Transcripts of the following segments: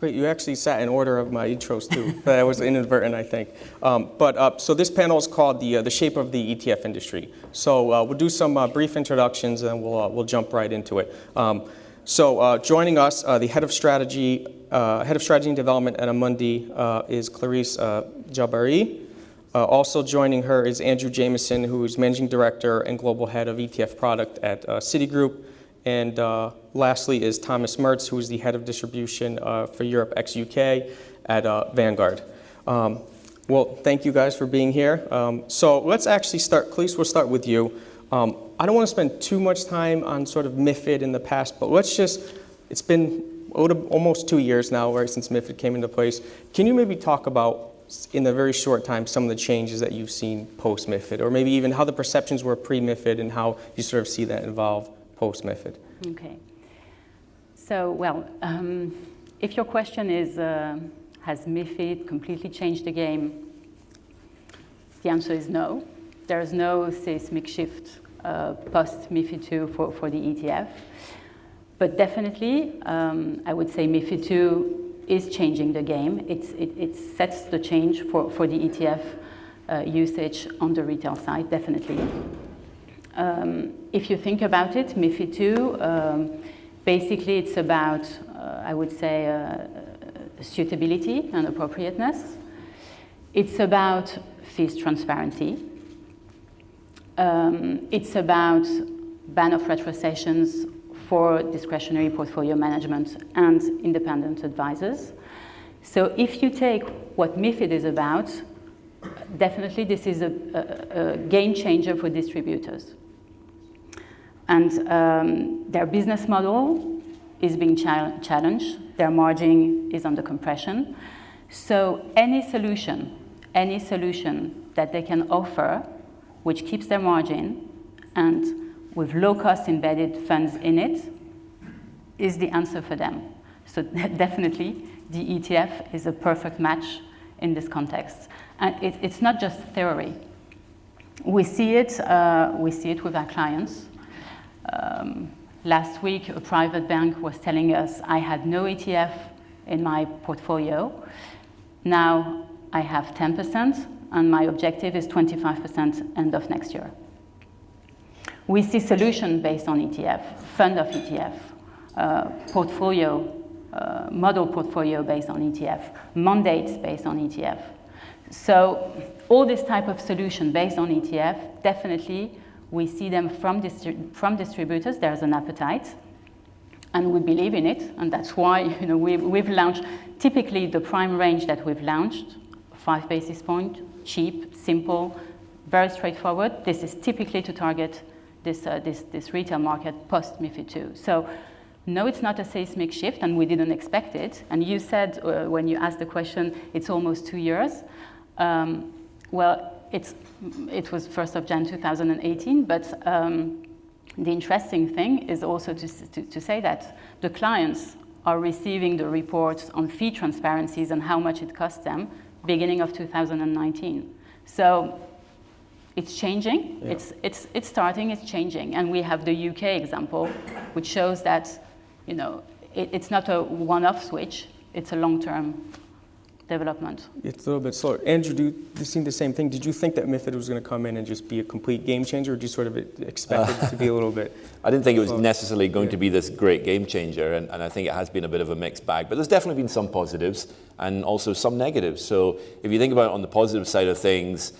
Great, you actually sat in order of my intros too. That was inadvertent, I think. So this panel is called the Shape of the ETF Industry. So we'll do some brief introductions and we'll jump right into it. Joining us, the Head of Strategy and Development at Amundi is Clarisse Djabbari. Also joining her is Andrew Jamieson, who is Managing Director and Global Head of ETF Product at Citigroup. And lastly is Thomas Merz, who is the Head of Distribution for Europe ex-UK at Vanguard. Well, thank you guys for being here. So let's actually start. Clarisse, we'll start with you. I don't want to spend too much time on sort of MiFID in the past, but it's been almost 2 years now, right, since MiFID came into place. Can you maybe talk about, in a very short time, some of the changes that you've seen post-MiFID, or maybe even how the perceptions were pre-MiFID and how you sort of see that evolve post-MiFID? Okay. So, well, if your question is, has MiFID completely changed the game? The answer is no. There is no seismic shift post-MiFID 2 for the ETF. But definitely, I would say MiFID 2 is changing the game. It sets the change for the ETF usage on the retail side, definitely. If you think about it, MiFID 2, basically it's about, I would say, suitability and appropriateness. It's about fees transparency. It's about ban of retrocessions for discretionary portfolio management and independent advisors. So if you take what MiFID is about, definitely this is a game changer for distributors. And their business model is being challenged. Their margin is under compression. So any solution that they can offer, which keeps their margin and with low-cost embedded funds in it, is the answer for them. So definitely, the ETF is a perfect match in this context. And it's not just theory. We see it with our clients. Last week, a private bank was telling us, I had no ETF in my portfolio. Now I have 10%, and my objective is 25% end of next year. We see solution based on ETF, fund of ETF, model portfolio based on ETF, mandates based on ETF. So all this type of solution based on ETF, definitely we see them from distributors. There's an appetite, and we believe in it, and that's why we've launched typically the prime range that we've launched, 5 basis points, cheap, simple, very straightforward. This is typically to target this retail market post MiFID 2. So no, it's not a seismic shift, and we didn't expect it. And you said when you asked the question, it's almost 2 years. Well, it was 1st of Jan 2018, but the interesting thing is also to say that the clients are receiving the reports on fee transparencies and how much it costs them beginning of 2019. So it's changing, yeah. It's starting, it's changing. And we have the UK example, which shows that it's not a one-off switch, it's a long-term development. It's a little bit slower. Andrew, do you see the same thing? Did you think that MiFID was going to come in and just be a complete game changer, or did you sort of expect it to be a little bit? I didn't think it was necessarily going to be this great game changer, and I think it has been a bit of a mixed bag. But there's definitely been some positives and also some negatives. So if you think about it on the positive side of things,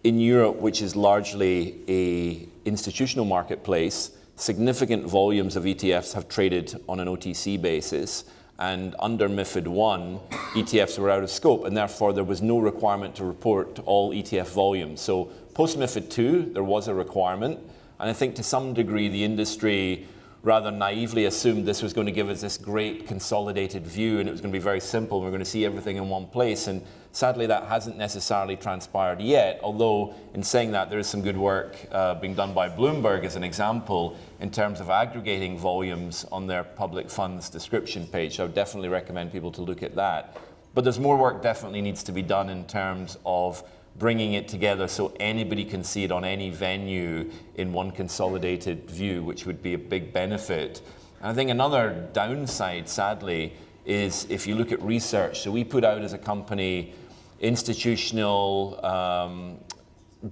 in Europe, which is largely a institutional marketplace, significant volumes of ETFs have traded on an OTC basis. And under MiFID 1, ETFs were out of scope, and therefore there was no requirement to report all ETF volumes. So post MiFID 2, there was a requirement, and I think to some degree the industry rather naively assumed this was going to give us this great consolidated view, and it was going to be very simple, and we're going to see everything in one place. And sadly, that hasn't necessarily transpired yet, although in saying that, there is some good work being done by Bloomberg as an example in terms of aggregating volumes on their public funds description page. So I would definitely recommend people to look at that. But there's more work definitely needs to be done in terms of bringing it together so anybody can see it on any venue in one consolidated view, which would be a big benefit. And I think another downside, sadly, is if you look at research. So we put out as a company institutional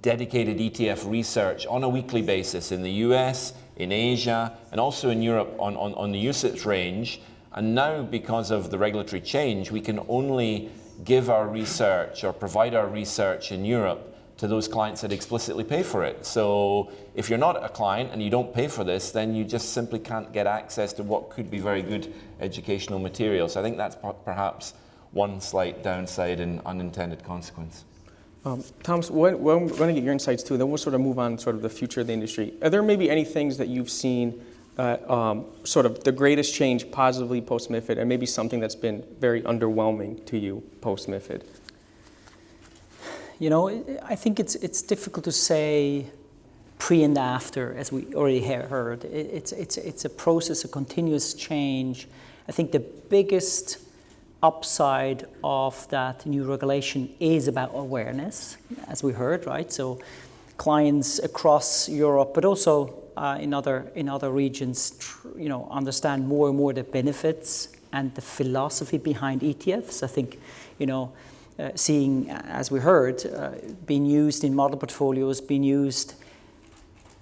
dedicated ETF research on a weekly basis in the US, in Asia, and also in Europe on the usage range. And now, because of the regulatory change, we can only give our research or provide our research in Europe to those clients that explicitly pay for it. So if you're not a client and you don't pay for this, then you just simply can't get access to what could be very good educational material. So I think that's perhaps one slight downside and unintended consequence. Thomas, we're going to get your insights too, then we'll sort of move on to sort of the future of the industry. Are there maybe any things that you've seen sort of the greatest change positively post-MiFID, and maybe something that's been very underwhelming to you post-MiFID? You know, I think it's difficult to say pre and after, as we already heard. It's a process, a continuous change. I think the biggest upside of that new regulation is about awareness, as we heard, right? So clients across Europe, but also in other regions, understand more and more the benefits and the philosophy behind ETFs. I think, seeing, as we heard, being used in model portfolios, being used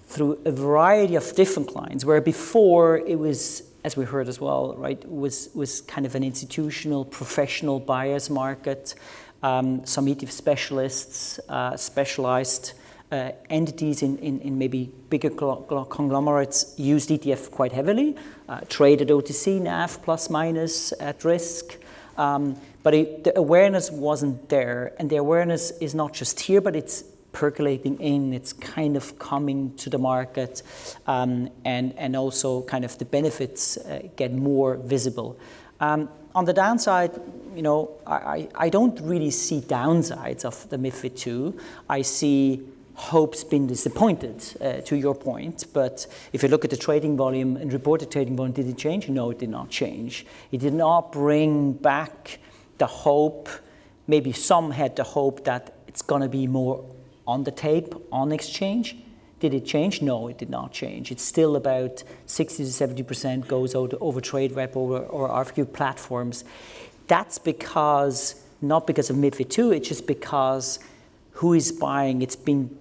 through a variety of different clients, where before it was, as we heard as well, right, was kind of an institutional, professional buyer's market. Some ETF specialists, specialized entities in maybe bigger conglomerates used ETF quite heavily, traded OTC, NAV, plus minus, at risk. But the awareness wasn't there, and the awareness is not just here, but it's percolating in, it's kind of coming to the market, and also kind of the benefits get more visible. On the downside, I don't really see downsides of the MiFID II. I see hopes being disappointed, to your point. But if you look at the trading volume and reported trading volume, did it change? No, it did not change. It did not bring back the hope. Maybe some had the hope that it's going to be more on the tape, on exchange. Did it change? No, it did not change. It's still about 60 to 70% goes over TradeWeb or RFQ platforms. That's not because of MiFID II, it's just because who is buying? It's been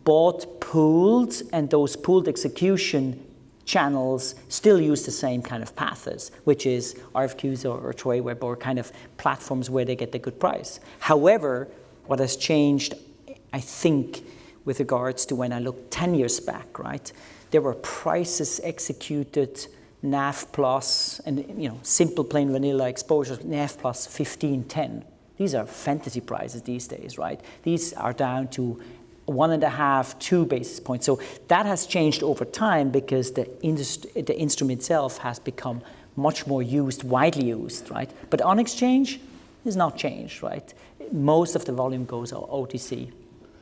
bought pooled, and those pooled execution channels still use the same kind of paths, which is RFQs or TradeWeb or kind of platforms where they get the good price. However, what has changed, I think, with regards to when I look 10 years back, right? There were prices executed, NAV plus, and simple plain vanilla exposure, NAV plus 15, 10. These are fantasy prices these days, right? These are down to 1.5, 2 basis points. So that has changed over time because the instrument itself has become much more used, widely used, right? But on exchange is not changed, right? Most of the volume goes OTC.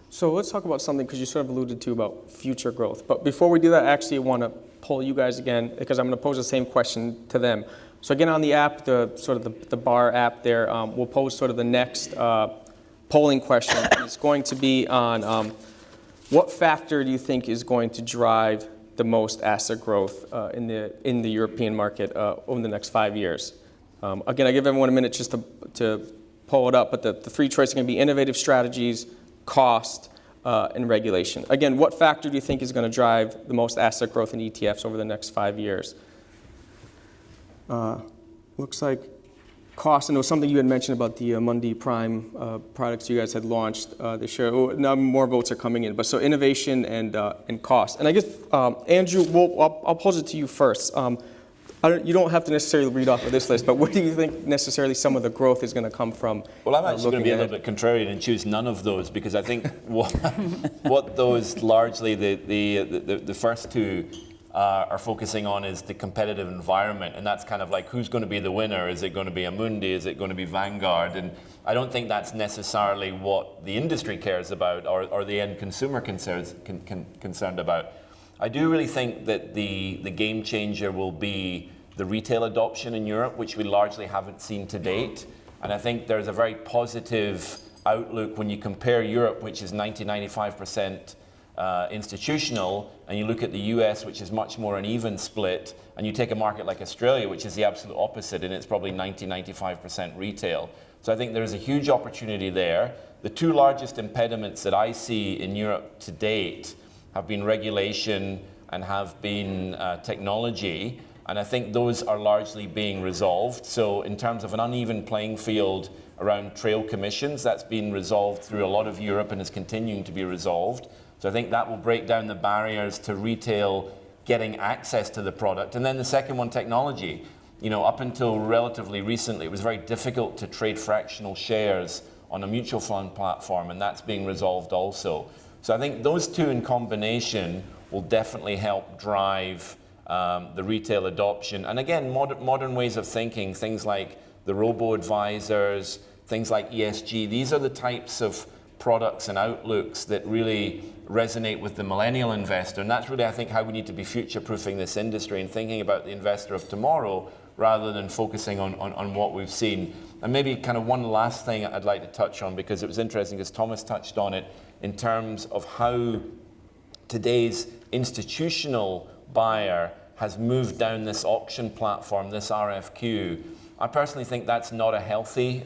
So let's talk about something, because you sort of alluded to about future growth. But before we do that, I actually want to poll you guys again, because I'm going to pose the same question to them. So again, on the app, the bar app there, we'll pose sort of the next polling question. It's going to be on what factor do you think is going to drive the most asset growth in the European market over the next 5 years? Again, I give everyone a minute just to pull it up, but the three choices are going to be innovative strategies, cost, and regulation. Again, what factor do you think is going to drive the most asset growth in ETFs over the next 5 years? Looks like cost, and it was something you had mentioned about the Amundi Prime products you guys had launched this year. Now more votes are coming in, but so innovation and cost. And I guess, Andrew, I'll pose it to you first. You don't have to necessarily read off of this list, but where do you think necessarily some of the growth is going to come from? Well, I'm actually going to be a little bit contrarian and choose none of those, because I think what those largely, the first two are focusing on is the competitive environment, and that's kind of like, who's going to be the winner? Is it going to be Amundi? Is it going to be Vanguard? And I don't think that's necessarily what the industry cares about or the end consumer concerned about. I do really think that the game changer will be the retail adoption in Europe, which we largely haven't seen to date. And I think there's a very positive outlook when you compare Europe, which is 95% institutional, and you look at the US, which is much more an even split, and you take a market like Australia, which is the absolute opposite, and it's probably 90-95% retail. So I think there is a huge opportunity there. The two largest impediments that I see in Europe to date have been regulation and have been technology, and I think those are largely being resolved. So in terms of an uneven playing field around trail commissions, that's been resolved through a lot of Europe and is continuing to be resolved. So I think that will break down the barriers to retail getting access to the product. And then the second one, technology. Up until relatively recently, it was very difficult to trade fractional shares on a mutual fund platform, and that's being resolved also. So I think those two in combination will definitely help drive the retail adoption. And again, modern ways of thinking, things like the RoboAdvisors, things like ESG, these are the types of products and outlooks that really resonate with the millennial investor. And that's really, I think, how we need to be future-proofing this industry and thinking about the investor of tomorrow rather than focusing on what we've seen. And maybe kind of one last thing I'd like to touch on, because it was interesting, because Thomas touched on it, in terms of how today's institutional buyer has moved down this auction platform, this RFQ. I personally think that's not a healthy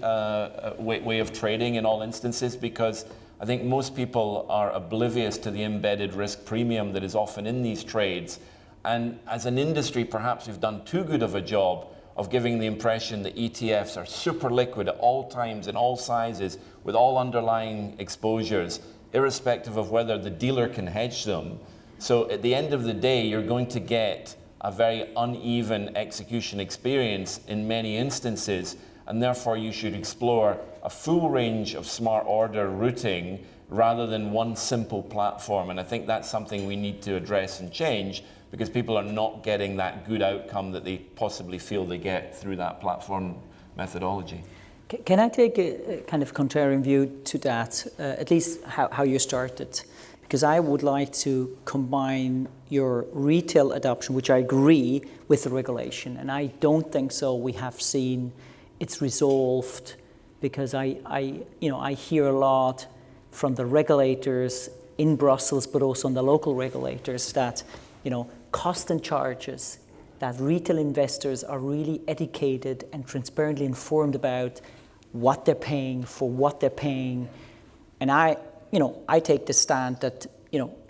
way of trading in all instances, because I think most people are oblivious to the embedded risk premium that is often in these trades. And as an industry, perhaps we've done too good of a job of giving the impression that ETFs are super liquid at all times, in all sizes, with all underlying exposures, irrespective of whether the dealer can hedge them. So at the end of the day, you're going to get a very uneven execution experience in many instances, and therefore you should explore a full range of smart order routing rather than one simple platform. And I think that's something we need to address and change, because people are not getting that good outcome that they possibly feel they get through that platform methodology. Can I take a kind of contrarian view to that, at least how you started? Because I would like to combine your retail adoption, which I agree, with the regulation. And I don't think so we have seen it's resolved, because I hear a lot from the regulators in Brussels, but also on the local regulators, that cost and charges, that retail investors are really educated and transparently informed about what they're paying, for what they're paying. And I take the stand that,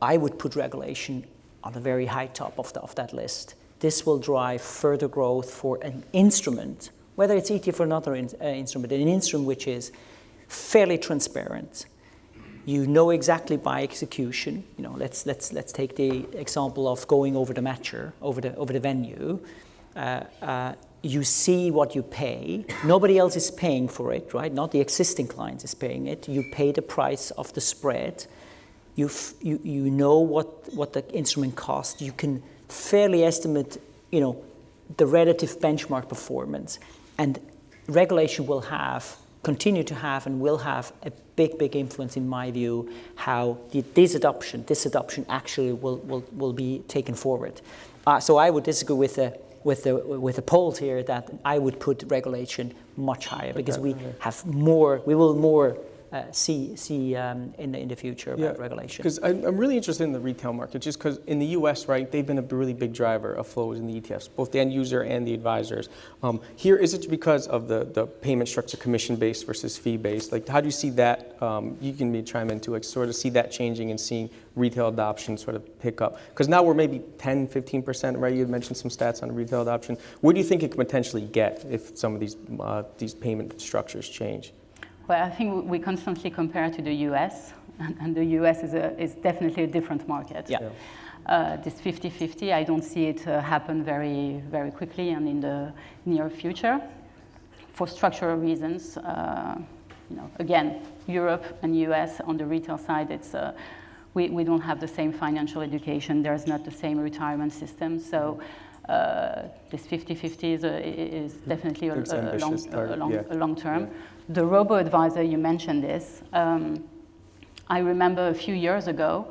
I would put regulation on the very high top of that list. This will drive further growth for an instrument, whether it's ETF or another instrument, an instrument which is fairly transparent. You know exactly by execution. Let's take the example of going over the matcher, over the venue. You see what you pay. Nobody else is paying for it, right? Not the existing clients is paying it. You pay the price of the spread. You know what the instrument costs. You can fairly estimate, the relative benchmark performance. And regulation will continue to have and will have a big influence, in my view, how this adoption actually will be taken forward. So I would disagree with the polls here, that I would put regulation much higher, because we will more see in the future about regulation. Because I'm really interested in the retail market, just because in the U.S., right, they've been a really big driver of flows in the ETFs, both the end user and the advisors. Here, is it because of the payment structure, commission-based versus fee-based? Like, how do you see that? You can maybe chime in too, sort of see that changing and seeing retail adoption sort of pick up. Because now we're maybe 10, 15%, right? You had mentioned some stats on retail adoption. Where do you think it could potentially get if some of these payment structures change? Well, I think we constantly compare to the US, and the US is definitely a different market. Yeah. This 50-50, I don't see it happen very, very quickly and in the near future, for structural reasons. Again, Europe and US on the retail side, we don't have the same financial education. There's not the same retirement system. So this 50-50 is definitely a long term. Yeah. The robo-advisor, you mentioned this. I remember a few years ago,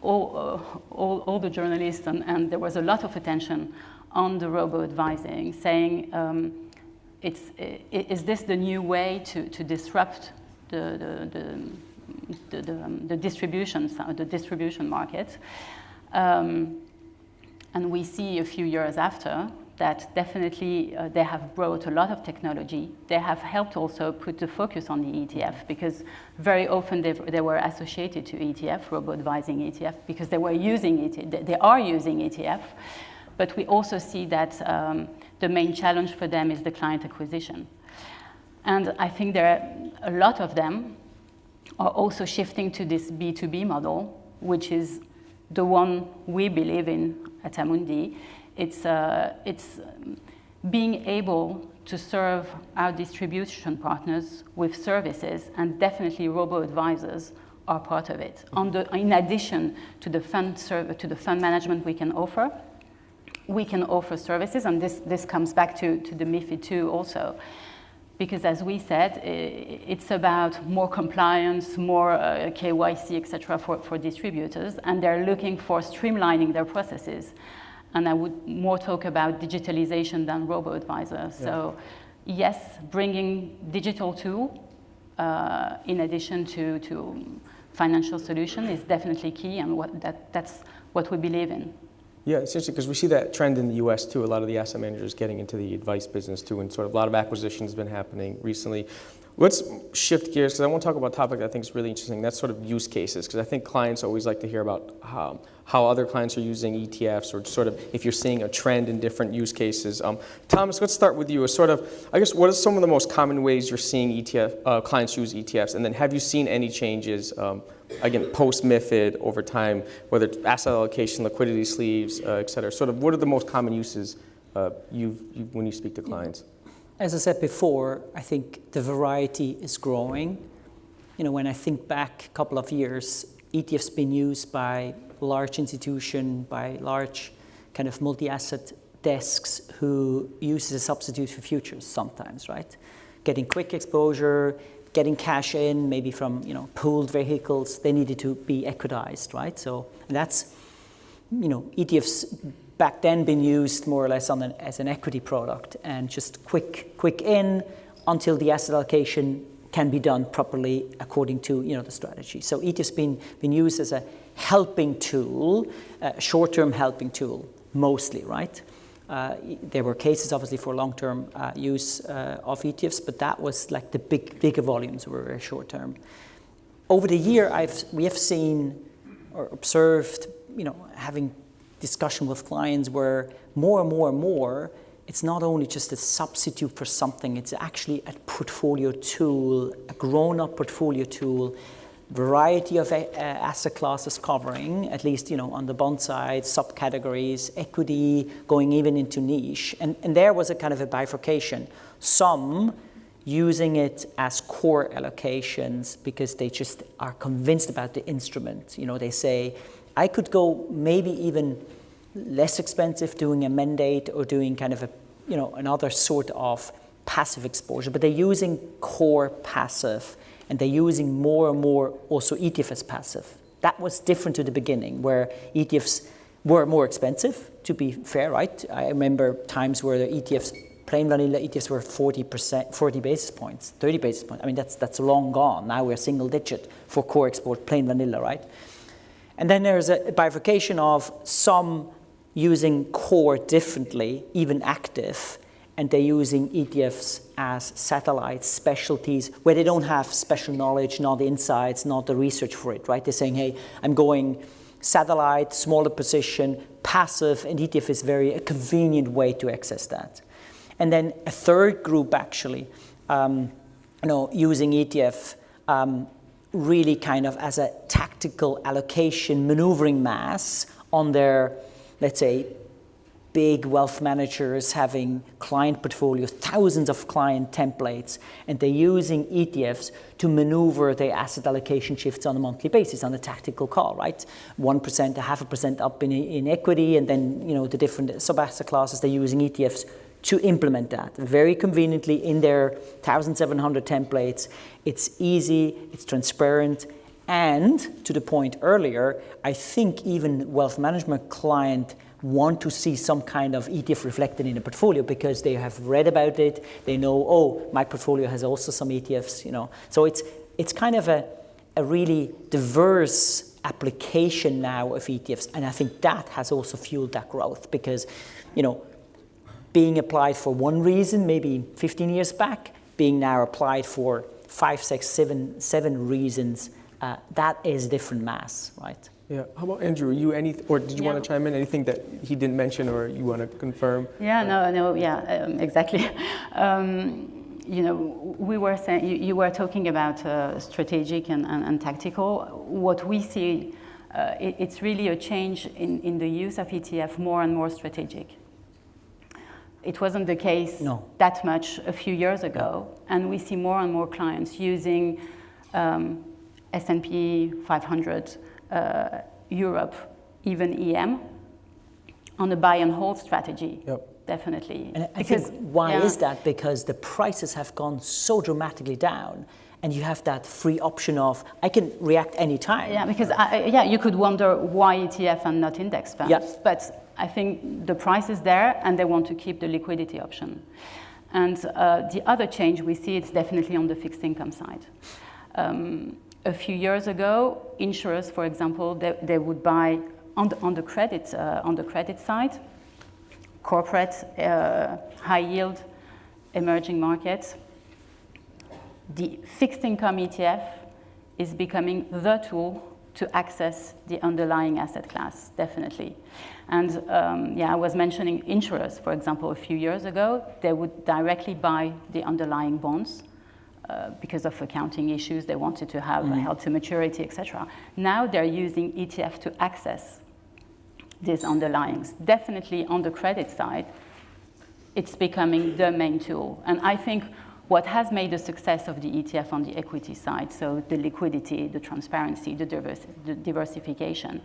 all the journalists, and there was a lot of attention on the robo-advising, saying, is this the new way to disrupt the the distribution market. And we see a few years after that definitely they have brought a lot of technology. They have helped also put the focus on the ETF, because very often they were associated to ETF, robo-advising ETF, because they were using it. They are using ETF, but we also see that the main challenge for them is the client acquisition. And I think there are a lot of them are also shifting to this B2B model, which is the one we believe in at Amundi. It's being able to serve our distribution partners with services, and definitely robo-advisors are part of it. In addition to the fund management we can offer services, and this comes back to the MiFID II also. Because as we said, it's about more compliance, more KYC, etc. for distributors, and they're looking for streamlining their processes. And I would more talk about digitalization than robo-advisors. Yeah. So yes, bringing digital tool in addition to financial solution is definitely key, and that's what we believe in. Yeah, it's interesting because we see that trend in the US too. A lot of the asset managers getting into the advice business too, and sort of a lot of acquisitions been happening recently. Let's shift gears, because I want to talk about a topic that I think is really interesting. That's sort of use cases, because I think clients always like to hear about how other clients are using ETFs, or sort of if you're seeing a trend in different use cases. Thomas, let's start with you. Sort of, I guess, what are some of the most common ways you're seeing clients use ETFs, and then have you seen any changes, again, post-MiFID over time, whether it's asset allocation, liquidity sleeves, et cetera? Sort of, what are the most common uses when you speak to clients? As I said before, I think the variety is growing. You know, when I think back a couple of years, ETFs been used by large institutions, by large kind of multi-asset desks who use it as a substitute for futures sometimes, right? Getting quick exposure, getting cash in, maybe from pooled vehicles, they needed to be equitized, right? So that's, ETFs back then been used more or less as an equity product, and just quick in until the asset allocation can be done properly according to the strategy. So ETFs been used as a helping tool, a short-term helping tool mostly, right? There were cases obviously for long-term use of ETFs, but that was like the bigger volumes were very short-term. Over the year, we have seen or observed, having discussion with clients where more and more, it's not only just a substitute for something, it's actually a portfolio tool, a grown-up portfolio tool, variety of asset classes covering, at least on the bond side, subcategories, equity, going even into niche. And there was a kind of a bifurcation. Some using it as core allocations because they just are convinced about the instrument. They say, I could go maybe even less expensive doing a mandate or doing kind of another sort of passive exposure, but they're using core passive, and they're using more and more also ETF as passive. That was different to the beginning, where ETFs were more expensive, to be fair, right? I remember times where the ETFs, plain vanilla ETFs, were 40 basis points, 30 basis points. I mean, that's long gone. Now we're single digit for core export, plain vanilla, right? And then there's a bifurcation of some using core differently, even active, and they're using ETFs as satellites, specialties, where they don't have special knowledge, not the insights, not the research for it, right? They're saying, hey, I'm going satellite, smaller position, passive, and ETF is a convenient way to access that. And then a third group actually, using ETF really kind of as a tactical allocation maneuvering mass on their, let's say, big wealth managers having client portfolios, thousands of client templates, and they're using ETFs to maneuver their asset allocation shifts on a monthly basis on a tactical call, right? 1%, 0.5% up in equity, and then the different sub-asset classes, they're using ETFs to implement that very conveniently in their 1,700 templates. It's easy, it's transparent, and to the point earlier, I think even wealth management client want to see some kind of ETF reflected in the portfolio because they have read about it. They know, my portfolio has also some ETFs, So it's kind of a really diverse application now of ETFs, and I think that has also fueled that growth because, being applied for one reason maybe 15 years back, being now applied for 5, 6, 7 reasons, that is different mass, right? Yeah. How about Andrew? Or did you want to chime in? Anything that he didn't mention or you want to confirm? Exactly. We were saying, you were talking about strategic and tactical. What we see, it's really a change in the use of ETF, more and more strategic. It wasn't the case that much a few years ago, and we see more and more clients using S&P 500, Europe, even EM, on a buy and hold strategy. Yep. Definitely. And I think why is that? Because the prices have gone so dramatically down, and you have that free option of, I can react anytime. Yeah, because you could wonder why ETF and not index funds. Yeah. But I think the price is there, and they want to keep the liquidity option. And the other change we see, it's definitely on the fixed income side. A few years ago, insurers, for example, they would buy on the credit side, corporate, high yield, emerging markets. The fixed income ETF is becoming the tool to access the underlying asset class, definitely. And I was mentioning insurers, for example, a few years ago, they would directly buy the underlying bonds because of accounting issues. They wanted to have held to maturity, etc. Now they're using ETF to access these underlyings. Definitely on the credit side, it's becoming the main tool. And I think what has made the success of the ETF on the equity side, so the liquidity, the transparency, the diversification,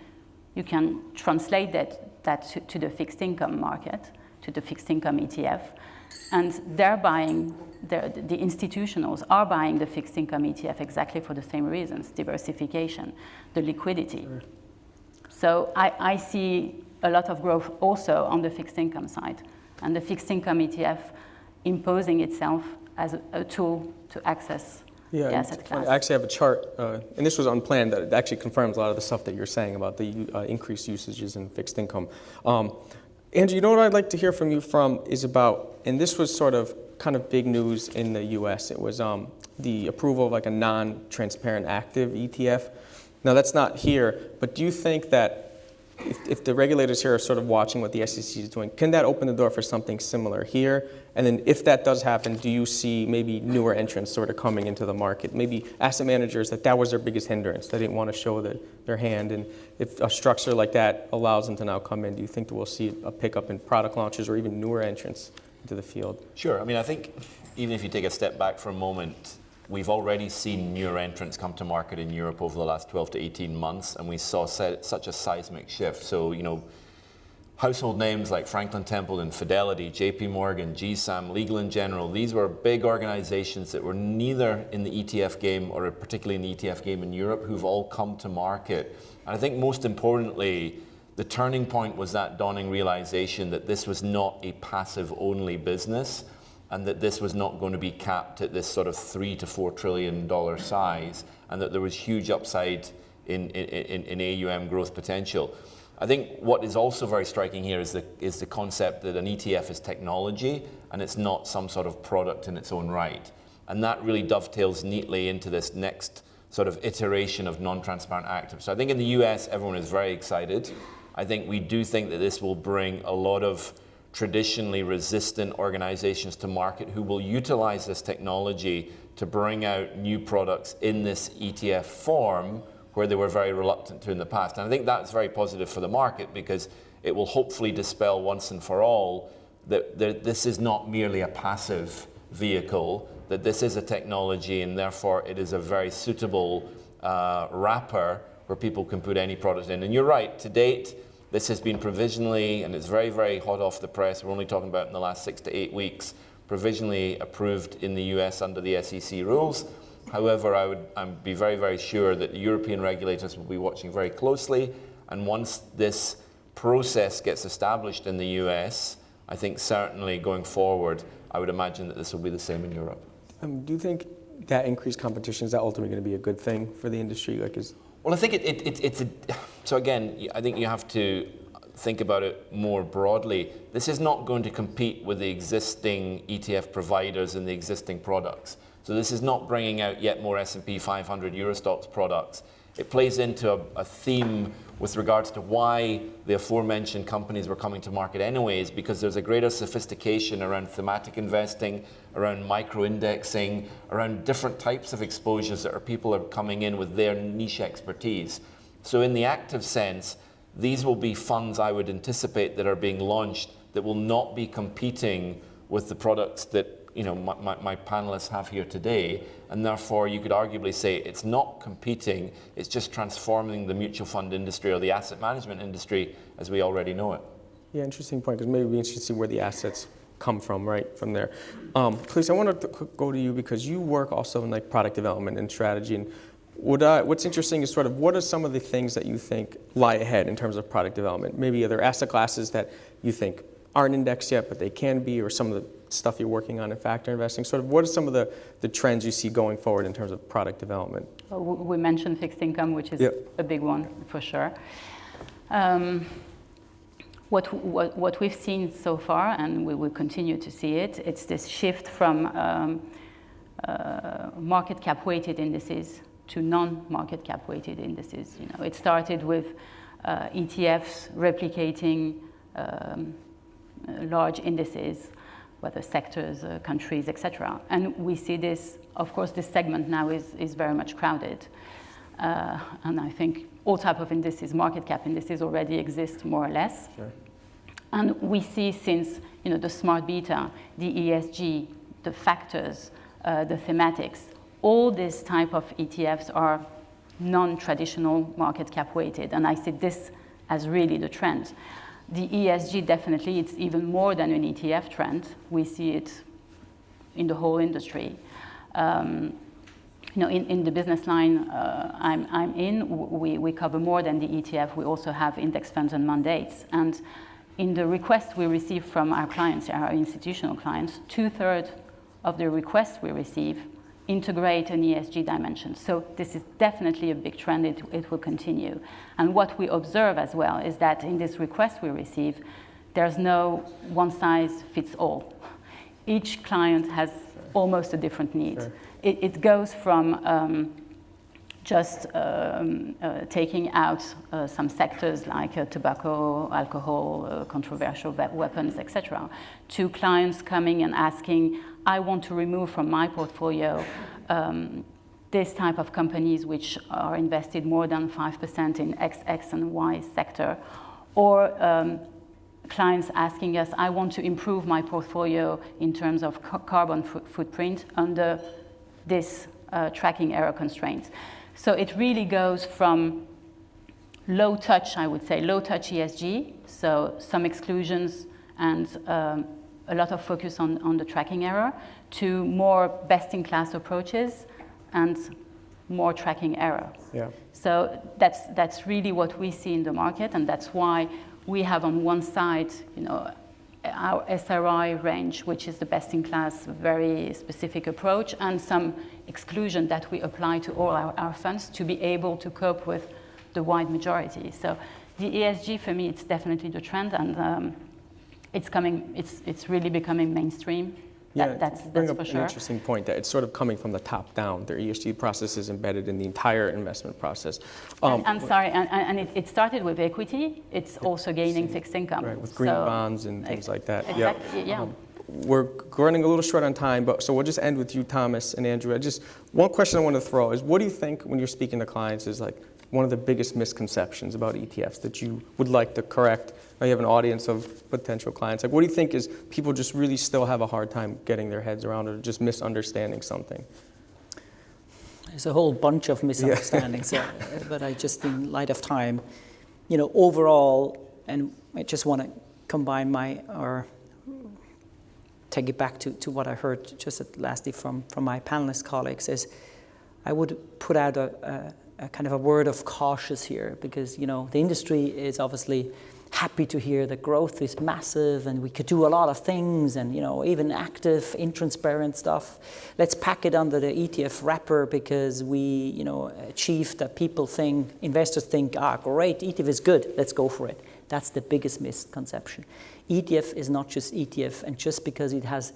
you can translate that to the fixed income market, to the fixed income ETF, and they're buying, the institutionals are buying the fixed income ETF exactly for the same reasons, diversification, the liquidity. Sure. So I see a lot of growth also on the fixed income side, and the fixed income ETF imposing itself as a tool to access the asset class. I actually have a chart, and this was unplanned, that actually confirms a lot of the stuff that you're saying about the increased usages in fixed income. Andrew, what I'd like to hear from you is about, and this was sort of kind of big news in the US, it was the approval of like a non-transparent active ETF. Now that's not here, but do you think that if the regulators here are sort of watching what the SEC is doing, can that open the door for something similar here? And then if that does happen, do you see maybe newer entrants sort of coming into the market? Maybe asset managers, that was their biggest hindrance. They didn't want to show their hand. And if a structure like that allows them to now come in, do you think that we'll see a pickup in product launches or even newer entrants into the field? Sure. I mean, I think even if you take a step back for a moment, we've already seen newer entrants come to market in Europe over the last 12 to 18 months, and we saw such a seismic shift. So, household names like Franklin Templeton, Fidelity, JP Morgan, GSAM, Legal & General, these were big organizations that were neither in the ETF game or particularly in the ETF game in Europe, who've all come to market. And I think most importantly, the turning point was that dawning realization that this was not a passive-only business, and that this was not going to be capped at this sort of $3 to $4 trillion size, and that there was huge upside in AUM growth potential. I think what is also very striking here is the concept that an ETF is technology, and it's not some sort of product in its own right. And that really dovetails neatly into this next sort of iteration of non-transparent active. So I think in the US, everyone is very excited. I think we do think that this will bring a lot of traditionally resistant organizations to market who will utilize this technology to bring out new products in this ETF form where they were very reluctant to in the past. And I think that's very positive for the market because it will hopefully dispel once and for all that this is not merely a passive vehicle, that this is a technology and therefore it is a very suitable wrapper where people can put any product in. And you're right, to date, this has been provisionally, and it's very, very hot off the press, we're only talking about in the last 6 to 8 weeks, provisionally approved in the US under the SEC rules. However, I'd be very, very sure that the European regulators will be watching very closely, and once this process gets established in the US, I think certainly going forward, I would imagine that this will be the same in Europe. Do you think that increased competition, is that ultimately going to be a good thing for the industry? Well, I think so again, I think you have to think about it more broadly. This is not going to compete with the existing ETF providers and the existing products. So this is not bringing out yet more S&P 500 Eurostoxx products. It plays into a theme with regards to why the aforementioned companies were coming to market anyways, because there's a greater sophistication around thematic investing, around micro-indexing, around different types of exposures that people are coming in with their niche expertise. So in the active sense, these will be funds I would anticipate that are being launched that will not be competing with the products that my panelists have here today, and therefore you could arguably say it's not competing, it's just transforming the mutual fund industry or the asset management industry as we already know it. Yeah, interesting point, because maybe it'd be interesting to see where the assets come from, right, from there. Clarisse, I want to go to you because you work also in product development and strategy, and what's interesting is sort of what are some of the things that you think lie ahead in terms of product development? Maybe other asset classes that you think aren't indexed yet, but they can be, or some of the stuff you're working on in factor investing. Sort of what are some of the trends you see going forward in terms of product development? Well, we mentioned fixed income, which is a big one for sure. What we've seen so far, and we will continue to see it, it's this shift from market cap weighted indices to non-market cap weighted indices. It started with ETFs replicating large indices, whether sectors, countries, etc. And we see this, of course, this segment now is very much crowded. And I think all type of indices, market cap indices already exist more or less. Sure. And we see since the smart beta, the ESG, the factors, the thematics, all this type of ETFs are non-traditional market cap weighted. And I see this as really the trend. The ESG, definitely, it's even more than an ETF trend. We see it in the whole industry. In the business line I'm in, we cover more than the ETF. We also have index funds and mandates. And in the requests we receive from our clients, our institutional clients, 2/3 of the requests we receive integrate an ESG dimension. So this is definitely a big trend. It will continue. And what we observe as well is that in this request we receive, there's no one size fits all. Each client has almost a different need. Sure. It goes from just taking out some sectors like tobacco, alcohol, controversial weapons, etc., to clients coming and asking, I want to remove from my portfolio this type of companies which are invested more than 5% in X and Y sector, or clients asking us, I want to improve my portfolio in terms of carbon footprint under this tracking error constraints. So it really goes from low touch, I would say, low touch ESG, so some exclusions and a lot of focus on the tracking error, to more best-in-class approaches and more tracking error. Yeah. So that's really what we see in the market, and that's why we have on one side, our SRI range, which is the best-in-class, very specific approach, and some exclusion that we apply to all our funds to be able to cope with the wide majority. So the ESG, for me, it's definitely the trend, and it's coming. It's really becoming mainstream. That's bring up for an sure. interesting point that it's sort of coming from the top down. Their ESG process is embedded in the entire investment process. I'm sorry, and it started with equity. It's also gaining fixed income. Right, with green bonds and things like that. Exactly, yeah. We're running a little short on time, so we'll just end with you, Thomas and Andrew. One question I want to throw is, what do you think when you're speaking to clients is like one of the biggest misconceptions about ETFs that you would like to correct? Now you have an audience of potential clients. Like, what do you think is people just really still have a hard time getting their heads around, or just misunderstanding something? There's a whole bunch of misunderstandings, but I just, in light of time, overall, and I just want to combine or take it back to what I heard just lastly from my panelist colleagues, is I would put out a kind of a word of cautious here, because the industry is obviously happy to hear the growth is massive and we could do a lot of things and, even active, intransparent stuff. Let's pack it under the ETF wrapper because we, achieved that investors think, great, ETF is good, let's go for it. That's the biggest misconception. ETF is not just ETF, and just because it has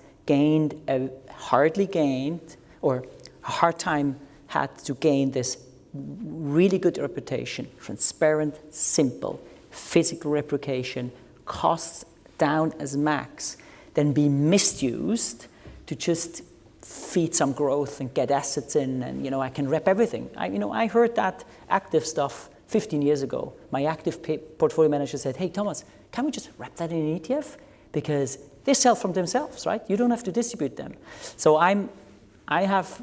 hard time had to gain this really good reputation, transparent, simple, physical replication, costs down as max, then be misused to just feed some growth and get assets in, and I can rep everything. I heard that active stuff 15 years ago. My active portfolio manager said, "Hey Thomas, can we just wrap that in an ETF? Because they sell from themselves, right? You don't have to distribute them." So I have,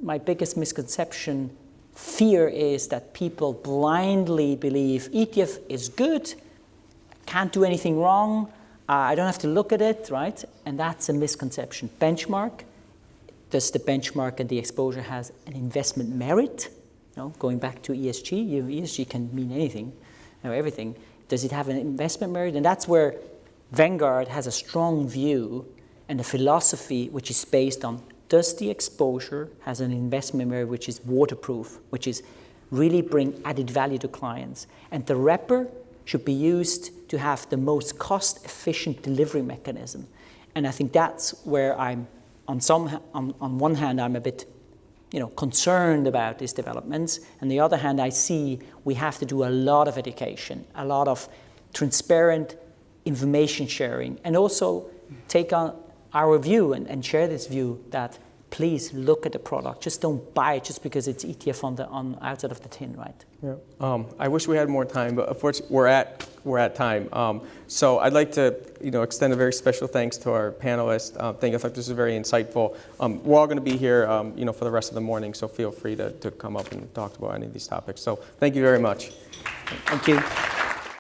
my biggest misconception, fear is that people blindly believe ETF is good, can't do anything wrong, I don't have to look at it, right? And that's a misconception. Benchmark, does the benchmark and the exposure has an investment merit? Going back to ESG, ESG can mean anything, everything. Does it have an investment merit? And that's where Vanguard has a strong view and a philosophy which is based on, does the exposure has an investment merit which is waterproof, which is really bring added value to clients? And the wrapper should be used to have the most cost-efficient delivery mechanism. And I think that's where I'm, on one hand, I'm a bit concerned about these developments. On the other hand, I see we have to do a lot of education, a lot of transparent information sharing, and also take on our view and share this view that please look at the product. Just don't buy it just because it's ETF on outside of the tin, right? Yeah. I wish we had more time, but unfortunately we're at time. So I'd like to extend a very special thanks to our panelists. I thought this was very insightful. We're all going to be here for the rest of the morning, so feel free to come up and talk about any of these topics. So thank you very much. Thank you.